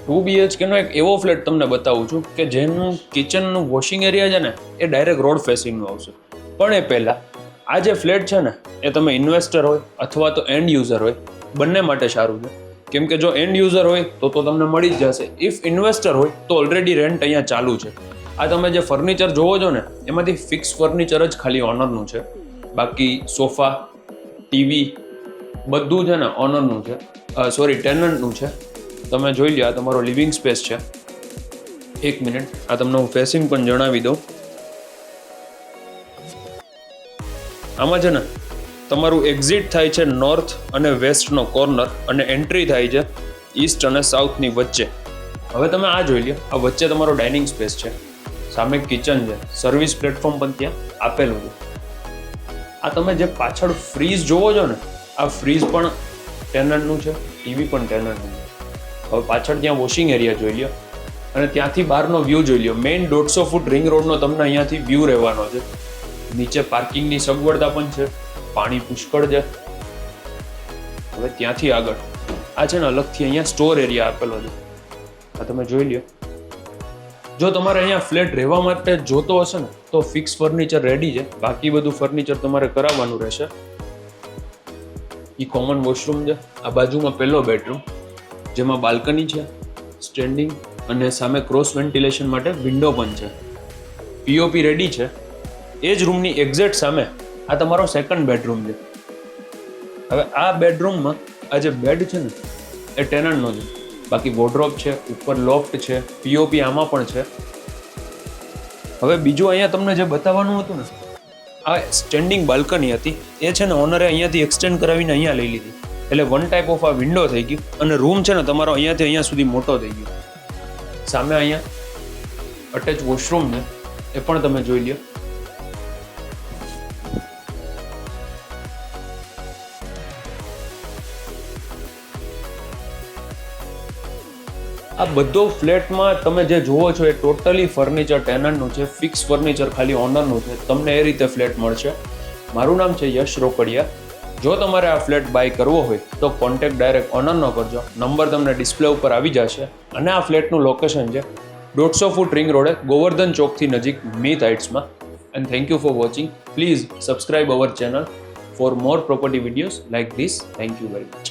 2 BHK નો એક એવો flat તમને બતાવું છું કે જેનું કિચનનું વોશિંગ એરિયા છે ને એ ડાયરેક્ટ રોડ ફેસિંગનું આવશે. પણ એ પહેલાં આ જે ફ્લેટ છે ને એ તમે ઇન્વેસ્ટર હોય અથવા તો એન્ડ યુઝર હોય બંને માટે સારું છે. કેમ કે જો એન્ડ યુઝર હોય તો તમને મળી જ જશે. ઇફ ઇન્વેસ્ટર હોય તો ઓલરેડી રેન્ટ અહીંયા ચાલુ છે. આ તમે જે ફર્નિચર જોવો છો ને એમાંથી ફિક્સ ફર્નિચર જ ખાલી ઓનરનું છે. બાકી સોફા, ટીવી બધું છે ને ઓનરનું છે, ટેનન્ટનું છે. તમે જોઈ લો, આ તમારો લિવિંગ સ્પેસ છે. એક મિનિટ, આ તમને હું ફેસિંગ પણ જણાવી દઉં. આમાં છે ને તમારું એક્ઝિટ થાય છે નોર્થ અને વેસ્ટનો કોર્નર અને એન્ટ્રી થાય છે ઈસ્ટ અને સાઉથની વચ્ચે. હવે તમે આ જોઈ લો, આ વચ્ચે તમારો ડાઇનિંગ સ્પેસ છે, સામે કિચન છે, સર્વિસ પ્લેટફોર્મ પણ ત્યાં આપેલું છે. આ તમે જે પાછળ ફ્રીઝ જોવો છો ને આ ફ્રીઝ પણ ટેનન્ટનું છે, ટીવી પણ ટેનન્ટનું છે. હવે પાછળ ત્યાં વોશિંગ એરિયા જોઈ લો અને ત્યાંથી બહારનો વ્યૂ જોઈ લો. મેઇન 150 ફૂટ રિંગ રોડનો તમને અહીંયાથી વ્યૂ રહેવાનો છે. નીચે પાર્કિંગની સગવડતા પણ છે, પાણી પુષ્કળ છે. હવે ત્યાંથી આગળ આ છે ને અલગથી અહીંયા સ્ટોર એરિયા આપેલો છે, આ તમે જોઈ લો. જો તમારે અહીંયા ફ્લેટ રહેવા માટે જોતો હશે ને તો ફિક્સ ફર્નિચર રેડી છે, બાકી બધું ફર્નિચર તમારે કરાવવાનું રહેશે. એ કોમન વોશરૂમ છે, આ બાજુમાં પહેલો બેડરૂમ જેમાં બાલ્કની છે, સ્ટેન્ડિંગ અને સામે ક્રોસ વેન્ટિલેશન માટે વિન્ડો પણ છે. પીઓપી રેડી છે. એ જ રૂમની એક્ઝેક્ટ સામે આ તમારો સેકન્ડ બેડરૂમ છે. હવે આ બેડરૂમમાં આ જે બેડ છે ને એ ટેનન્ટનો છે, બાકી વોર્ડરોબ છે, ઉપર લોફ્ટ છે, પીઓપી આમાં પણ છે. હવે બીજું અહીંયા તમને જે બતાવવાનું હતું ને આ સ્ટેન્ડિંગ બાલ્કની હતી, એ છે ને ઓનરે અહીંયાથી એક્સટેન્ડ કરાવીને અહીંયા લઈ લીધી. એટલે વન ટાઈપ ઓફ આ વિન્ડો થઈ ગયું અને રૂમ છે ને તમારો અહીંયાથી અહીંયા સુધી મોટો થઈ ગયો. સામે અહીંયા અટેચ વોશરૂમ છે, એ પણ તમે જોઈ લો. આ બધો ફ્લેટમાં તમે જે જુઓ છો એ ટોટલી ફર્નિચર ટેનન્ટનું છે, ફિક્સ ફર્નિચર ખાલી ઓનરનું છે. તમને એ રીતે ફ્લેટ મળશે. મારું નામ છે યશ રોકડિયા. જો તમારે આ ફ્લેટ બાય કરવો હોય તો કોન્ટેક્ટ ડાયરેક્ટ ઓનરનો કરજો. નંબર તમને ડિસ્પ્લે ઉપર આવી જશે. અને આ ફ્લેટનું લોકેશન છે 150 ફૂટ રિંગ રોડે, ગોવર્ધન ચોકથી નજીક, મીત હાઇટ્સમાં. And thank you for watching. Please subscribe our channel for more property videos like this. Thank you very much.